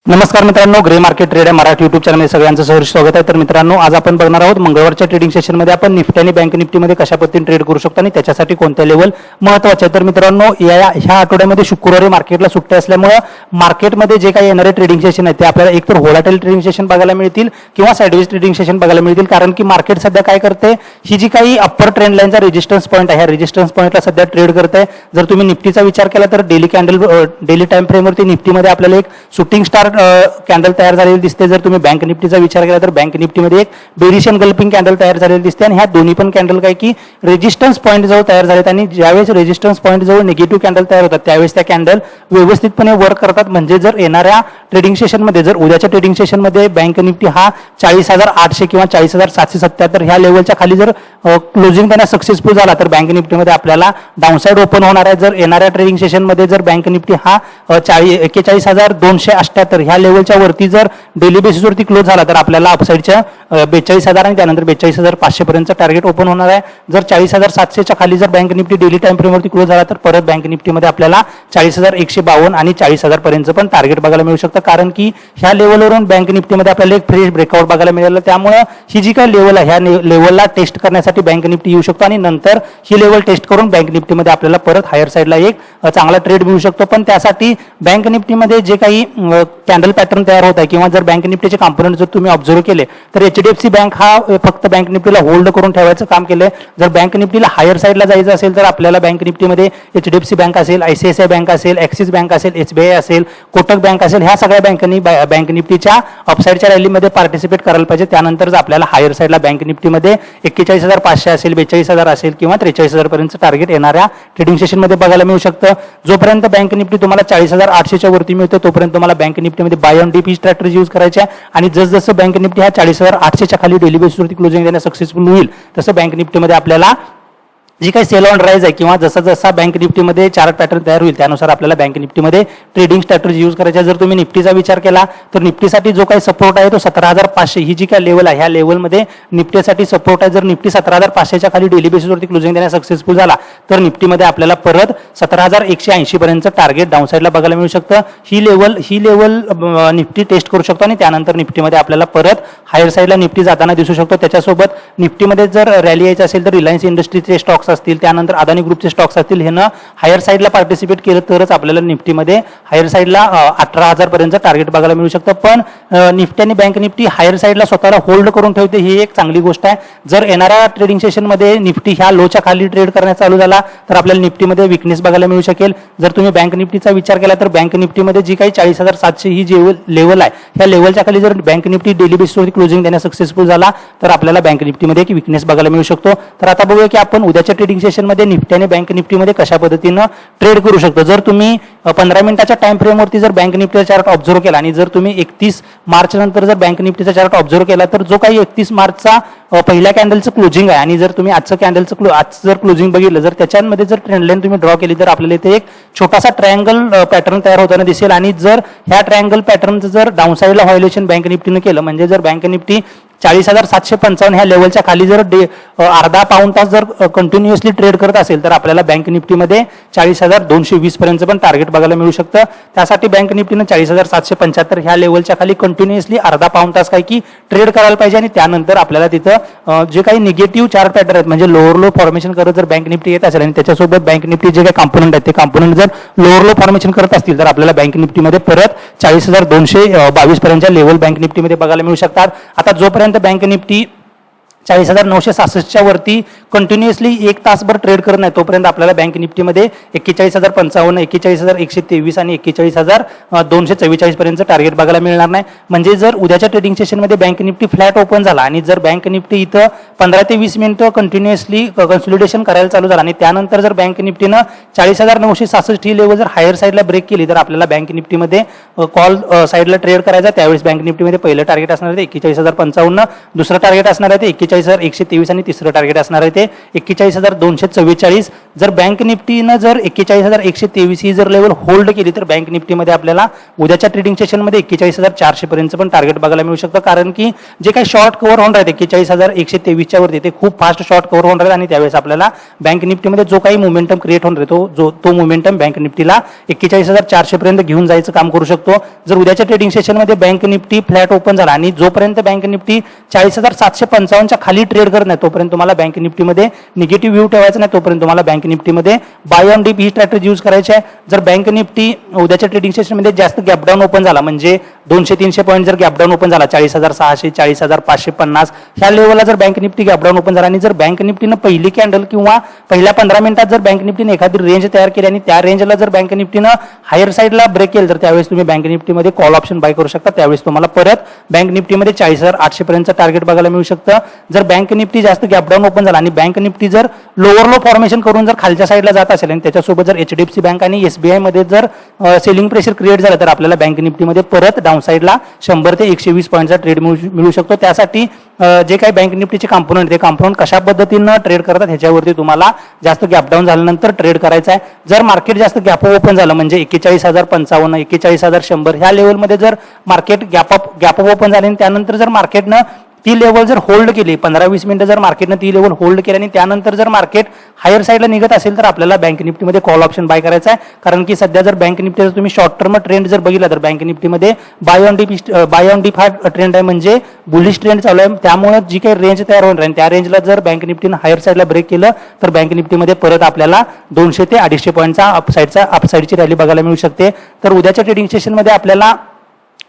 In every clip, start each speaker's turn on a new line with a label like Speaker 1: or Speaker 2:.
Speaker 1: नमस्कार मित्रांनो, grey market trade या मराठी युट्यूब चॅनलमध्ये सगळ्यांचं सहर्ष स्वागत आहे. तर मित्रांनो, आज आपण बघणार आहोत मंगळवारच्या ट्रेडिंग सेशनमध्ये आपण निफ्टी आणि बँक निफ्टीमध्ये कशा पद्धतीने ट्रेड करू शकतो आणि त्याच्यासाठी कोणत्या लेवल महत्त्वाचे आहे. तर मित्रांनो, ह्या आठवड्यामध्ये शुक्रवारी मार्केटला सुट्टी असल्यामुळे मार्केटमध्ये जे काही येणारे ट्रेडिंग सेशन आहेत ते आपल्याला एकतर व्होलाटाईल ट्रेडिंग सेशन बघायला मिळतील किंवा साइडवेज ट्रेडिंग सेशन बघायला मिळतील. कारण की मार्केट सध्या काय करते, ही जी काही अप्पर ट्रेंड लाईनचा रेजिस्टन्स पॉईंट आहे, ह्या रेजिस्टन्स पॉईंटला सध्या ट्रेड करते. जर तुम्ही निफ्टीचा विचार केला तर डेली टाइम फ्रेमवरती निफ्टीमध्ये आपल्याला एक शूटिंग स्टार कॅन्डल तयार झालेली दिसते. जर तुम्ही बँक निफ्टीचा विचार केला तर बँक निफ्टीमध्ये एक बेरिश एनगल्पिंग कॅन्डल तयार झालेली दिसते आणि ह्या दोन्ही पण कॅन्डल काय की रेजिस्टन्स पॉईंट जवळ तयार झालेत आणि ज्यावेळेस रेजिस्टन्स पॉईंट जवळ निगेटिव्ह कॅन्डल तयार होतात त्यावेळेस त्या कॅन्डल व्यवस्थितपणे वर्क करतात. म्हणजे जर येणाऱ्या ट्रेडिंग सेशनमध्ये, जर उद्याच्या ट्रेडिंग सेशनमध्ये बँक निफ्टी हा 40,800 किंवा 40,777 ह्या लेवलच्या खाली जर क्लोजिंग त्यांना सक्सेसफुल झाला तर बँक निफ्टीमध्ये आपल्याला डाऊनसाइड ओपन होणार आहे. जर येणाऱ्या ट्रेडिंग सेशनमध्ये जर बँक निफ्टी हा 41,278 ह्या लेवलच्या वरती जर डेली बेसिसवरती क्लोज झाला तर आपल्याला अपसाइडच्या 42,000 आणि त्यानंतर 42,500 पर्यंत टार्गेट ओपन होणार आहे. जर 40,700च्या खाली जर बँक निफ्टी डेली टाइम फ्रेमवरती क्लोज झाला तर परत बँक निफ्टीमध्ये आपल्याला 40,152 आणि 40,000 पर्यंत पण टार्गेट बघायला मिळू शकतं. कारण की ह्या लेवलवरून बँक निफ्टीमध्ये आपल्याला एक फ्रेश ब्रेकआउट बघायला मिळालं. त्यामुळे ही जी काही लेवल आहे ह्या लेवलला टेस्ट करण्यासाठी बँक निफ्टी येऊ शकतो आणि नंतर ही लेवल टेस्ट करून बँक निफ्टीमध्ये आपल्याला परत हायर साईडला एक चांगला ट्रेड मिळू शकतो. पण त्यासाठी बँक निफ्टीमध्ये जे काही कॅन्डल पॅटर्न तयार होत आहे किंवा जर बँक निफ्टीचे कॉम्पोनंट जर तुम्ही ऑब्झर्व केले तर HDFC बँक हा फक्त बँक निफ्टीला होल्ड करून ठेवायचं काम केलंय. जर बँक निफ्टीला हायर साईडला जायचं असेल तर आपल्याला बँक निफ्टीमध्ये HDFC बँक असेल, ICICI बँक असेल, ॲक्सिस बँक असेल, SBI असेल, कोटक बँक असेल, ह्या सगळ्या बँकांनी बँक निफ्टीच्या अपसाईडच्या रॅलीमध्ये पार्टिसिपेट करायला पाहिजे. त्यानंतर आपल्याला हायर साईडला बँक निफ्टीमध्ये 41,500 असेल, 42,000 असेल किंवा 43,000 पर्यंत टार्गेट येणाऱ्या ट्रेडिंग सेशनमध्ये बघायला मिळू शकतं. जोपर्यंत बँक निफ्टी तुम्हाला 40,800च्या वरती मिळते तोपर्यंत तुम्हाला बँक निफ्टीमध्ये बाय ऑन डीप ही स्ट्रॅटेजी यूज करायची आहे आणि जसं बँक निफ्टी हा 40,800च्या खाली डेली बेसिसवरती क्लोजिंग देण्यास सक्सेसफुल होईल तसं बँक निफ्टीमध्ये आपल्याला जी काही सेल ऑन राईज आहे किंवा जसा बँक निफ्टीमध्ये चार्ट पॅटर्न तयार होईल त्यानुसार आपल्याला बँक निफ्टीमध्ये ट्रेडिंग स्ट्रॅटेजी यूज करायची आहे. जर तुम्ही निफ्टीचा विचार केला तर निफ्टीसाठी जो काही सपोर्ट आहे तो 17,500 ही जी काही लेवल आहे ह्या लेवलमध्ये निफ्टीसाठी सपोर्ट आहे. जर निफ्टी 17,500च्या खाली डेली बेसिसवरती क्लोजिंग देण्यास सक्सेसफुल झाला तर निफ्टीमध्ये आपल्याला परत 17,180 पर्यंत टार्गेट डाऊनसाईडला बघायला मिळू शकतं. ही लेवल निफ्टी टेस्ट करू शकतो आणि त्यानंतर निफ्टीमध्ये आपल्याला परत हायर साईडला निफ्टी जाताना दिसू शकतो. त्याच्यासोबत निफ्टीमध्ये जर रॅली यायची असेल तर रिलायन्स इंडस्ट्रीजचे स्टॉक्स असतील, त्यानंतर अदानी ग्रुपचे स्टॉक्स असतील, हे हायर साईडला पार्टिसिपेट केलं तरच आपल्याला निफ्टीमध्ये हायर साईडला 18,000 पर्यंत टार्गेट बघायला मिळू शकतं. पण निफ्टी आणि बँक निफ्टी हायर साईडला स्वतःला होल्ड करून ठेवते, ही एक चांगली गोष्ट आहे. जर येणाऱ्या ट्रेडिंग सेशनमध्ये निफ्टी ह्या लोच्या खाली ट्रेड करण्यास चालू झाला तर आपल्याला निफ्टीमध्ये विकनेस बघायला मिळू शकेल. जर तुम्ही बँक निफ्टीचा विचार केला तर बँक निफ्टीमध्ये जी काही 40,700 ही जे लेवल आहे ह्या लेवलच्या खाली जर बँक निफ्टी डेली बेसिसवरती क्लोजिंग देण्यास सक्सेसफुल झाला तर आपल्याला बँक निफ्टीमध्ये एक विकनेस बघायला मिळू शकतो. तर आता बघूया की आपण उद्याच्या ट्रेडिंग सेशनमध्ये निफ्टी आणि बँक निफ्टीमध्ये कशा पद्धतीनं ट्रेड करू शकतो. जर तुम्ही 15 मिनिटाच्या टाइम फ्रेमवरती जर बँक निफ्टीचा चार्ट ऑब्झर्व केला आणि जर तुम्ही 31 मार्च नंतर जर बँक निफ्टीचा चार्ट ऑब्झर्व केला तर जो काही 31 मार्चचा पहिल्या कॅन्डलचं क्लोजिंग आहे आणि जर तुम्ही आज जर क्लोजिंग बघितलं जर त्याच्यामध्ये जर ट्रेंडलाईन तुम्ही ड्रॉ केली तर आपल्याला इथे एक छोटासा ट्रायंगल पॅटर्न तयार होताना दिसेल आणि जर ह्या ट्रायंगल पॅटर्नचं जर डाऊनसाईडला व्हायोलेशन बँक निफ्टीनं केलं म्हणजे जर बँक निफ्टी 40,755 ह्या लेवलच्या खाली जर अर्धा पाऊण तास जर कंटिन्युअसली ट्रेड करत असेल तर आपल्याला बँक निफ्टीमध्ये 40,220 पर्यंत पण टार्गेट बघायला मिळू शकतं. त्यासाठी बँक निफ्टीनं 40,775 ह्या लेवलच्या खाली कंटिन्युअसली अर्धा पाऊण तास काय की ट्रेड करायला पाहिजे आणि त्यानंतर आपल्याला तिथं जे काही निगेटिव्ह चार्ट पॅटर्न आहेत म्हणजे लोअर लो फॉर्मेशन करत जर बँक निफ्टी येत असेल आणि त्याच्यासोबत बँक निफ्टी जे काही कॉम्पोनंट आहेत ते कॉम्पोनंट जर लोअर लो फॉर्मेशन करत असतील तर आपल्याला बँक निफ्टीमध्ये परत 40,222 पर्यंतच्या लेवल बँक निफ्टीमध्ये बघायला मिळू शकतात. आता जोपर्यंत बँक निफ्टी 40,966च्या वरती कंटिन्युअसली एक तासभर ट्रेड करत नाही तोपर्यंत आपल्याला बँक निफ्टीमध्ये 41,055, 41,123 आणि 41,244 पर्यंत टार्गेट बघायला मिळणार नाही. म्हणजे जर उद्याच्या ट्रेडिंग सेशनमध्ये बँक निफ्टी फ्लॅट ओपन झाला आणि जर बँक निफ्टी इथं 15 ते 20 मिनिटं कंटिन्युअसली कन्सोलिडेशन करायला चालू झाला आणि त्यानंतर जर बँक निफ्टीनं 40,966 ही लेवल जर हायर साईडला ब्रेक केली तर आपल्याला बँक निफ्टीमध्ये कॉल साईडला ट्रेड करायचा. त्यावेळेस बँक निफ्टीमध्ये पहिलं टार्गेट असणार आहे 41,055, दुसरं टार्गेट असणार आहे 41,000 41,123 आणि तिसरं टार्गेट असणार आहे ते 41,244. जर बँक निफ्टीनं जर 41,123 ही जर लेवल होल्ड केली तर बँक निफ्टीमध्ये आपल्याला उद्याच्या ट्रेडिंग सेशनमध्ये 41,400 पर्यंत पण टार्गेट बघायला मिळू शकतं, कारण की जे काही शॉर्ट कव्हर होणार आहेत 41,123च्या वरती ते खूप फास्ट शॉर्ट कव्हर होणार आहेत आणि त्यावेळेस आपल्याला बँक निफ्टीमध्ये जो काही मोमेंटम क्रिएट होणार आहे तो मोमेंटम बँक निफ्टीला 41,400 पर्यंत घेऊन जायचं काम करू शकतो. जर उद्याच्या ट्रेडिंग सेशनमध्ये बँक निफ्टी फ्लॅट ओपन झाला आणि जोपर्यंत बँक निफ्टी 40,755च्या खाली ट्रेड करत नाही तोपर्यंत तुम्हाला बँक निफ्टीमध्ये निगेटिव्ह व्ह्यू ठेवायचा नाही, तोपर्यंत तुम्हाला बँक निफ्टीमध्ये बाय ऑन डिप ही स्ट्रॅटेजी यूज करायची आहे. जर बँक निफ्टी उद्याच्या ट्रेडिंग सेशनमध्ये जास्त गॅप डाऊन ओपन झाला म्हणजे 200-300 पॉईंट जर गॅप डाऊन ओपन झाला 40,600 40,550 ह्या लेवलला जर bank Nifty gap down open झाला आणि जर बँक निफ्टीनं पहिली कॅन्डल किंवा पहिल्या 15 मिनिटात जर बँक निफ्टीने एखादी रेंज तयार केली आणि त्या रेंजला जर बँक निफ्टीनं हायर साईडला ब्रेक केलं तर त्यावेळेस तुम्ही बँक निफ्टीमध्ये कॉल ऑप्शन बाय करू शकता. त्यावेळेस तुम्हाला परत बँक निफ्टीमध्ये 40,800 पर्यंत टार्गेट बघायला मिळू शकतं. जर बँक निफ्टी जास्त गॅप डाऊन ओपन झाला आणि बँक निफ्टी जर लोअर लो फॉर्मेशन करून जर खालच्या साईडला जात असेल आणि त्याच्यासोबत जर HDFC बँक आणि SBI मध्ये जर सेलिंग प्रेशर क्रिएट झालं तर आपल्याला बँक निफ्टीमध्ये परत डाऊन साईडला 100 ते 120 पॉईंटचा ट्रेड मिळू शकतो. त्यासाठी जे काही बँक निफ्टीचे कॉम्पोनंट ते कॉम्पोनंट कशा पद्धतीनं ट्रेड करतात ह्याच्यावरती तुम्हाला जास्त गॅप डाऊन झाल्यानंतर ट्रेड करायचा आहे. जर मार्केट जास्त गॅप ओपन झालं म्हणजे 41,055 41,100 ह्या लेवलमध्ये जर मार्केट गॅप ओपन झाले आणि त्यानंतर जर मार्केटनं ती लेवल जर होल्ड केली 15-20 मिनिटं जर मार्केटनं ती लेवल होल्ड केली आणि त्यानंतर जर मार्केट हायर साईडला निघत असेल तर आपल्याला बँक निफ्टीमध्ये कॉल ऑप्शन बाय करायचा आहे. कारण की सध्या जर बँक निफ्टीचा तुम्ही शॉर्ट टर्म ट्रेंड जर बघितला तर बँक निफ्टीमध्ये बाय ऑन डीप हा ट्रेंड आहे म्हणजे बुलिश ट्रेंड चालू आहे. त्यामुळे जी काही रेंज तयार होणार आहे त्या रेंजला जर बँक निफ्टीनं हायर साईडला ब्रेक केलं तर बँक निफ्टीमध्ये परत आपल्याला 200 ते 250 पॉईंटचा अपसाईडची रॅली बघायला मिळू शकते. तर उद्याच्या ट्रेडिंग सेशनमध्ये आपल्याला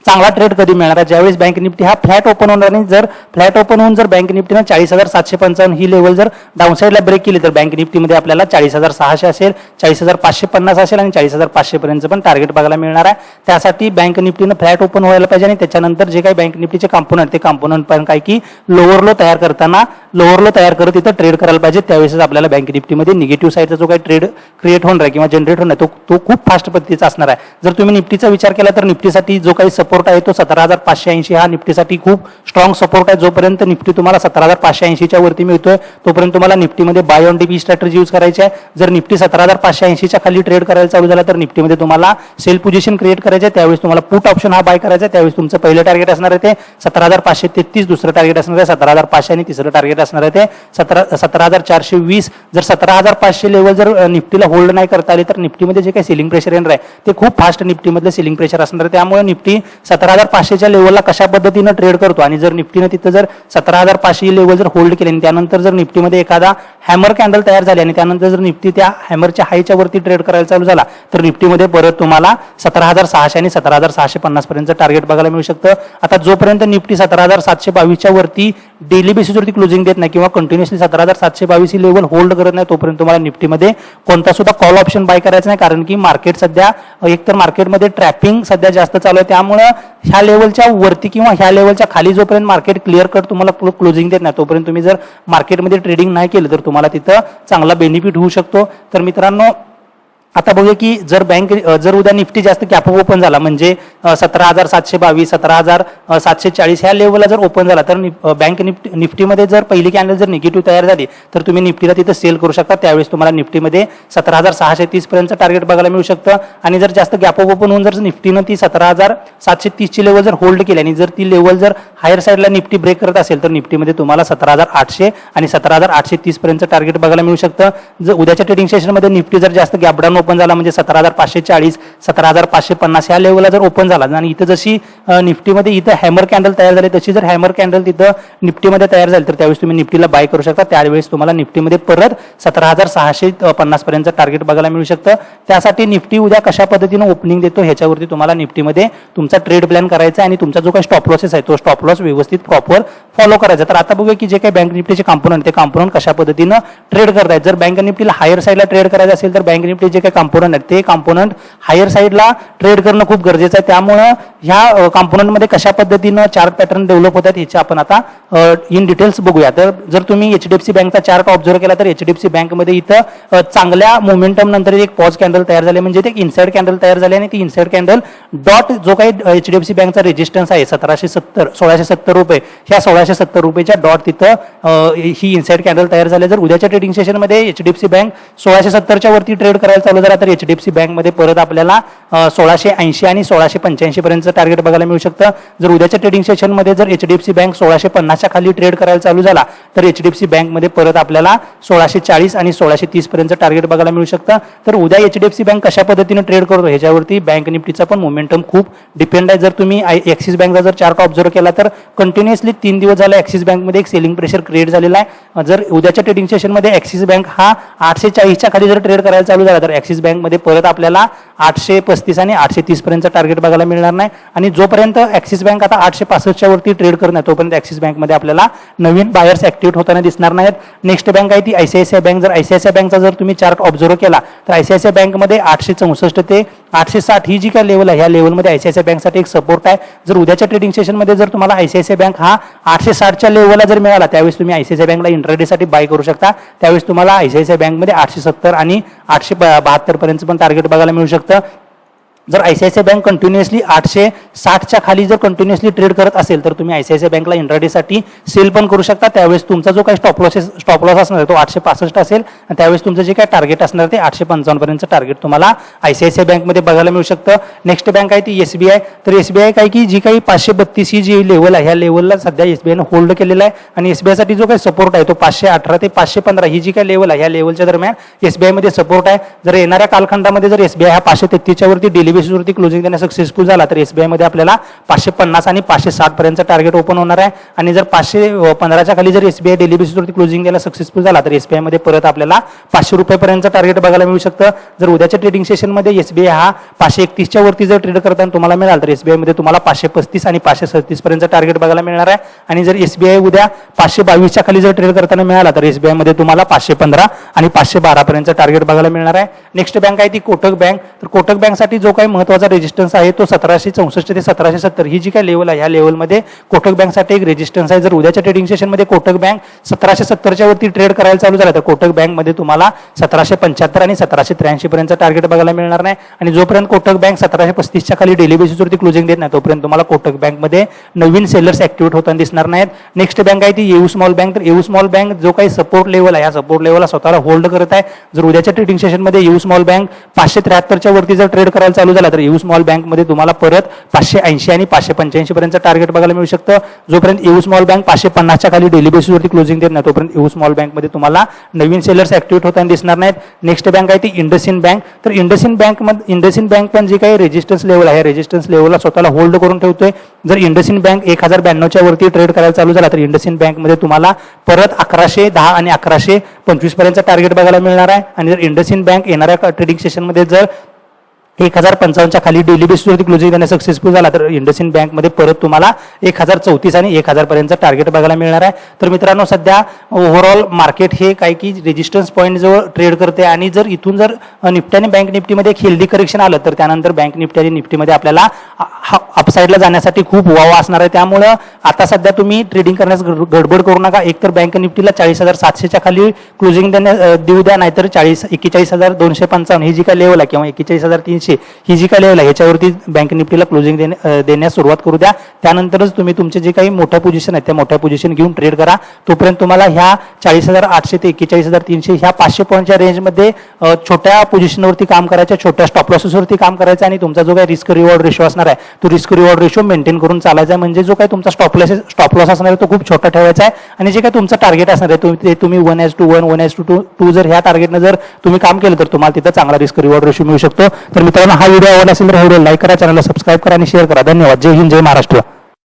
Speaker 1: चांगला ट्रेड कधी मिळणार आहे ज्यावेळेस बँक निफ्टी हा फ्लॅट ओपन होणार नाही. जर फ्लॅट ओपन होऊन जर बँक निफ्टीनं 40,755 ही लेवल जर डाऊनसाईडला ब्रेक केली तर बँक निफ्टीमध्ये आपल्याला 40,600 असेल 40,550 असेल आणि 40,500 पर्यंत पण टार्गेट बघायला मिळणार आहे. त्यासाठी बँक निफ्टीनं फ्लॅट ओपन व्हायला पाहिजे आणि त्याच्यानंतर जे काही बँक निफ्टीचे कॉम्पोनंट ते कॉम्पोनंट पण काय की लोअर लो तयार करताना लोअर लो तयार करत तिथं ट्रेड करायला पाहिजे. त्यावेळेस आपल्याला बँक निफ्टीमध्ये निगेटिव्ह साईडचा जो काही ट्रेड क्रिएट होणार आहे किंवा जनरेट होणार आहे तो खूप फास्ट पद्धतीचा असणार आहे. जर तुम्ही निफ्टीचा विचार केला तर निफ्टीसाठी जो काही सपोर्ट आहे तो 17,580 हा निफ्टीसाठी खूप स्ट्रॉंग सपोर्ट आहे. जोपर्यंत निफ्टी तुम्हाला 17,580च्या वरती मिळतोय तोपर्यंत तुम्हाला निफ्टीमध्ये बाय ऑन डिप ही स्ट्रॅटेजी यूज करायची आहे. जर निफ्टी 17,580च्या खाली ट्रेड करायला चालू झाला तर निफ्टीमध्ये तुम्हाला सेल पोझिशन क्रिएट करायचे आहे. त्यावेळेस तुम्हाला पुट ऑप्शन हा बाय करायचा आहे. त्यावेळेस तुमचं पहिलं टार्गेट असणार आहे ते 17,533, दुसरं टार्गेट असणार आहे 17,500 आणि तिसरं टार्गेट असणार आहे ते 17,420. जर 17,500 लेवल जर निफ्टीला होल्ड नाही करता आली तर निफ्टीमध्ये जे काही सेलिंग प्रेशर येणार आहे ते खूप फास्ट निफ्टीमधलं सेलिंग प्रेशर असणार आहे. त्यामुळे निफ्टी 17,500च्या लेवलला कशा पद्धतीनं ट्रेड करतो आणि जर निफ्टीनं तिथं जर 17,500 लेवल जर होल्ड केले आणि त्यानंतर जर निफ्टीमध्ये एखादा हॅमर कॅन्डल तयार झाली आणि त्यानंतर जर निफ्टी त्या हॅमरच्या हायच्या वरती ट्रेड करायला चालू झाला तर निफ्टीमध्ये परत तुम्हाला 17,600 आणि 17,650 पर्यंत टार्गेट बघायला मिळू शकतं. आता जोपर्यंत निफ्टी 17,722च्या वरती डेली बेसिसवरती क्लोजिंग देत नाही किंवा कंटिन्युअसली 17,722 ही लेवल होल्ड करत नाही तोपर्यंत तुम्हाला निफ्टीमध्ये कोणता सुद्धा कॉल ऑप्शन बाय करायचं नाही. कारण की मार्केट सध्या एकतर मार्केटमध्ये ट्रॅपिंग सध्या जास्त चालू आहे. त्यामुळे ह्या लेवलच्या वरती किंवा ह्या लेवलच्या खाली जोपर्यंत मार्केट क्लिअर कट तुम्हाला क्लोजिंग देत नाही तोपर्यंत तुम्ही जर मार्केटमध्ये ट्रेडिंग नाही केलं तर तुम्हाला तिथं चांगला बेनिफिट होऊ शकतो. तर मित्रांनो आता बघूया की जर उद्या निफ्टी जास्त गॅप ओपन झाला म्हणजे 17,722 17,740 ह्या लेवलला जर ओपन झाला तर बँक निफ्टीमध्ये जर पहिली कॅन्डल जर निगेटिव्ह तयार झाली तर तुम्ही निफ्टीला तिथं सेल करू शकता. त्यावेळेस तुम्हाला निफ्टीमध्ये 17,630 पर्यंत टार्गेट बघायला मिळू शकतं. आणि जर जास्त गॅप ओपन होऊन जर निफ्टीनं ती 17,730 ची लेवल जर होल्ड केली आणि जर ती लेवल जर हायर साईडला निफ्टी ब्रेक करत असेल तर निफ्टीमध्ये तुम्हाला 17,800 आणि 17,830 पर्यंत टार्गेट बघायला मिळू शकतं. जर उद्याच्या ट्रेडिंग सेशनमध्ये निफ्टी जर जास्त गॅप डाऊन ओपन झाला म्हणजे 17,540 17,550 ह्या लेवलला जर ओपन झाला आणि इथं जशी निफ्टीमध्ये इथं हॅमर कॅन्डल तयार झाली तशी जर हॅमर कॅन्डल तिथं निफ्टीमध्ये तयार झाली तर त्यावेळेस तुम्ही निफ्टीला बाय करू शकता. त्यावेळेस तुम्हाला निफ्टीमध्ये परत 17,650 पर्यंत टार्गेट बघायला मिळू शकतं. त्यासाठी निफ्टी उद्या कशा पद्धतीनं ओपनिंग देतो ह्याच्यावरती तुम्हाला निफ्टीमध्ये तुमचा ट्रेड प्लॅन करायचा आणि तुमचा जो काही स्टॉप लॉसेस आहे तो स्टॉप लॉस व्यवस्थित प्रॉपर फॉलो करायचा. तर आता बघूया की जे काही बँक निफ्टीचे कॉम्पोनंट ते कॉम्पोनंट कशा पद्धतीनं ट्रेड करतायत. जर बँक निफ्टीला हायर साईडला ट्रेड करायचं असेल तर बँक निफ्टी जे काही काही कॉम्पोनंट आहेत ते कॉम्पोनंट हायर साईडला ट्रेड करणं खूप गरजेचं आहे. त्यामुळं ह्या कॉम्पोनंटमध्ये कशा पद्धतीनं चार्ट पॅटर्न डेव्हलप होतात याचे आपण आता इन डिटेल्स बघूया. तर जर तुम्ही एचडीएफसी बँकचा चार्ट ऑब्झर्व केला तर एचडीएफसी बँकमध्ये इथं चांगल्या मोमेंटम नंतर एक पॉज कॅन्डल तयार झाले, म्हणजे ते इनसाइड कॅन्डल तयार झाले आणि ती इनसाइड कॅन्डल डॉट जो काही एचडीएफसी बँकचा रेजिस्टन्स आहे 1670 रुपये, ह्या 1670 रुपयेच्या डॉट तिथं ही इनसाइड कॅन्डल तयार झाले. जर उद्याच्या ट्रेडिंग सेशनमध्ये एचडीएफसी बँक 1670च्या वरती ट्रेड करायला चालू झाला तर एचडीएफसी बँकमध्ये परत आपल्याला 1680 आणि 1685 पर्यंतचं टार्गेट बघायला मिळू शकतं. जर उद्याच्या ट्रेडिंग सेशनमध्ये जर एचडीएफसी बँक 1650च्या खाली ट्रेड करायला चालू झाला तर एचडीएफसी बँकमध्ये परत आपल्याला 1640 आणि 1630 पर्यंत टार्गेट बघायला मिळू शकतं. तर उद्या एचडीएफसी बँक कशा पद्धतीने ट्रेड करतो ह्याच्यावरती बँक निफ्टीचा पण मोमेंटम खूप डिपेंड आहे. जर तुम्ही ॲक्सिस बँकचा जर चार्ट ऑब्झर्व केला तर कंटिन्युअसली 3 दिवस झाले ॲक्सिस बँकमध्ये एक सेलिंग प्रेशर क्रिएट झालेला आहे. जर उद्याच्या ट्रेडिंग सेशनमध्ये ॲक्सिस बँक हा 840च्या खाली जर ट्रेड करायला चालू झाला तर ॲक्सिस बँकमध्ये परत आपल्याला 835 आणि 830 पर्यंत टार्गेट बघायला मिळणार नाही. आणि जोपर्यंत ॲक्सिस बँक आता 865च्या वरती ट्रेड करणार तोपर्यंत ॲक्सिस बँकमध्ये आपल्याला नवीन बायर्स ऍक्टिव्हेट होताना दिसणार नाहीत. नेक्स्ट बँक आहे ती आयसीआयसीआय बँक. जर आयसीआयसीआय बँकचा जर तुम्ही चार्ट ऑब्झर्व केला तर आयसीआयसीआय बँकमध्ये 864 ते 860 ही जी काय लेवल आहे ह्या लेवलमध्ये आयसीआयसीआय बँकसाठी एक सपोर्ट आहे. जर उद्याच्या ट्रेडिंग सेशनमध्ये जर तुम्हाला आयसीआयसीआय बँक हा 860च्या लेवलला जर मिळाला त्यावेळेस तुम्ही आयसीआयसीआय बँकला इंट्राडेसाठी बाय करू शकता. त्यावेळेस तुम्हाला आयसीआयसीआय बँकमध्ये 870 आणि 872 पर्यंत पण टार्गेट बघायला मिळू शकतं. जर आयसीआयसीआय बँक कंटिन्युअसली 860च्या खाली जर कंटिन्युअसली ट्रेड करत असेल तर तुम्ही आयसीआयसीआय बँकला इंट्राडेसाठी सेल पण करू शकता. त्यावेळेस तुमचा जो काही स्टॉप लॉस असणार आहे तो 865 असेल आणि त्यावेळेस तुमचं जे काही टार्गेट असणार ते 855 पर्यंतचं टार्गेट तुम्हाला आयसीआयसीआय बँकमध्ये बघायला मिळू शकतं. नेक्स्ट बँक आहे ती एसबीआय. तर एसबीआय काय की जी काही 532 ही जी लेवल आहे ह्या लेवलला सध्या एसबीआयनं होल्ड केलेला आहे आणि एसबीआयसाठी जो काही सपोर्ट आहे तो 518 ते 515 ही जी काही लेवल आहे ह्या लेवलच्या दरम्यान एसबीआयमध्ये सपोर्ट आहे. जर येणाऱ्या कालखंडामध्ये जर एसबीआय हा 533च्या वरती डेली बेसिसवरती क्लोजिंग देण्यास सक्सेसफुल झाला तर एसबीआय मध्ये आपल्याला 550 आणि 560 पर्यंत टार्गेट ओपन होणार आहे. आणि जर 515च्या खाली जर एसबीआय डेली बेसिसवरती क्लोजिंग द्यायला सक्सेसफुल झाला तर एसबीआय मध्ये परत आपल्याला 500 रुपयेपर्यंत टार्गेट बघायला मिळू शकतं. जर उद्याच्या ट्रेडिंग सेशनमध्ये एसबीआय हा 531च्या वरती जर ट्रेड करताना तुम्हाला मिळाल तर एसबीआय मध्ये तुम्हाला 535 आणि 537 पर्यंत टार्गेट बघायला मिळणार आहे. आणि जर एसबीआय उद्या 522च्या खाली जर ट्रेड करताना मिळाला तर एसबीआय मध्ये तुम्हाला 515 आणि 512 पर्यंत टार्गेट बघायला मिळणार आहे. नेक्स्ट बँक आहे ती कोटक बँक. तर कोटक बँकसाठी जो काही महत्त्वाचा रेजिस्टन्स आहे तो 1764 ते 1770 ही जी काही लेवल आहे ह्या लेवलमध्ये कोटक बँकसाठी एक रेजिस्टन्स आहे. जर उद्याच्या ट्रेडिंग सेशनमध्ये कोटक बँक 1770च्या वरती ट्रेड करायला चालू झाला तर कोटक बँकमध्ये तुम्हाला 1775 आणि 1783 पर्यंत टार्गेट बघायला मिळणार नाही. आणि जोपर्यंत कोटक बँक 1735च्या खाली डेली बेसिसवरती क्लोजिंग देत नाही तोपर्यंत तुम्हाला कोटक बँकमध्ये नवीन सेलर्स ऍक्टिव्हेट होताना दिसणार नाहीत. नेक्स्ट बँक आहे ती येऊ स्मॉल बँक. तर येऊ स्मॉल बँक जो काही सपोर्ट लेवल आहे या सपोर्ट लेवलला स्वतःला होल्ड करत आहे. जर उद्याच्या ट्रेडिंग सेशनमध्ये येऊ स्मॉल बँक 573च्या वरती जर ट्रेड करायला चालू झाला तर येऊ स्मॉल बँकमध्ये तुम्हाला परत 580 आणि 585 पर्यंत टार्गेट बघायला मिळू शकतं. जोपर्यंत येऊ स्मॉल बँक 550च्या खाली डेली बेसिसवरती क्लोजिंग देत नाही तोपर्यंत येऊ स्मॉल बँकमध्ये तुम्हाला नवीन सेलर्स ऍक्टिव्हेट होताना दिसणार नाहीत. नेक्स्ट बँक आहे ती इंडसइंड बँक. तर इंडसइंड बँक पण जी काही रेजिस्टन्स लेवल आहे रेजिस्टन्स लेवलला स्वतःला होल्ड करून ठेवतोय. जर इंडसइंड बँक 1092च्या वरती ट्रेड करायला चालू झाला तर इंडसइंड बँकमध्ये तुम्हाला परत 1110 आणि 1125 पर्यंत टार्गेट बघायला मिळणार आहे. आणि जर इंडसइंड बँक येणाऱ्या ट्रेडिंग सेशनमध्ये जर 1055च्या खाली डेली बेसिसवरती क्लोजिंग देण्यास सक्सेसफुल झाला तर इंडसइंड बँकमध्ये परत तुम्हाला 1034 आणि 1000 पर्यंत टार्गेट बघायला मिळणार आहे. तर मित्रांनो सध्या ओव्हरऑल मार्केट हे काय की रेजिस्टन्स पॉईंट जवळ ट्रेड करते आणि जर इथून जर निफ्टी आणि बँक निफ्टीमध्ये एक हेल्दी करेक्शन आलं तर त्यानंतर बँक निफ्टी आणि निफ्टीमध्ये आपल्याला अपसाईडला जाण्यासाठी खूप वाव असणार आहे. त्यामुळं आता सध्या तुम्ही ट्रेडिंग करण्यास गडबड करू नका. एकतर बँक निफ्टीला 40,700च्या खाली क्लोजिंग देऊ द्या, नाहीतर 41,255 ही जी काय लेवल आहे किंवा 41,300 ही जी काय लेवल आहे ह्याच्यावरती बँक निफ्टीला क्लोजिंग देण्यास सुरुवात करू द्या. त्यानंतरच तुम्ही तुमचे जे काही मोठ्या पोझिशन आहेत त्या मोठ्या पोझिशन घेऊन ट्रेड करा. तोपर्यंत तुम्हाला ह्या 40,800 ते 41,300 ह्या 500 पॉईंटच्या रेंजमध्ये छोट्या पोझिशनवरती काम करायचं, छोट्या स्टॉप लॉसेसवरती काम करायचं आणि तुमचा जो काही रिस्क रिवॉर्ड रेशो असणार आहे तो रिस्क रिवॉर्ड रेशो मेंटेन करून चालायचा आहे. म्हणजे जो काही तुमचा स्टॉप लॉस असणार आहे तो खूप छोटा ठेवायचा आहे आणि जे काही तुमचं टार्गेट असणार आहे ते तुम्ही 1:1, 1:2 जर ह्या टार्गेटनं जर तुम्ही काम केलं तर तुम्हाला तिथं चांगला रिस्क रिवॉर्ड रेशो मिळू शकतो. तर मित्रांनो हा व्हिडिओ आवडला असेल तर व्हिडिओ लाईक करा, चॅनलला सबस्क्राईब करा आणि शेअर करा. धन्यवाद. जय हिंद, जय महाराष्ट्र.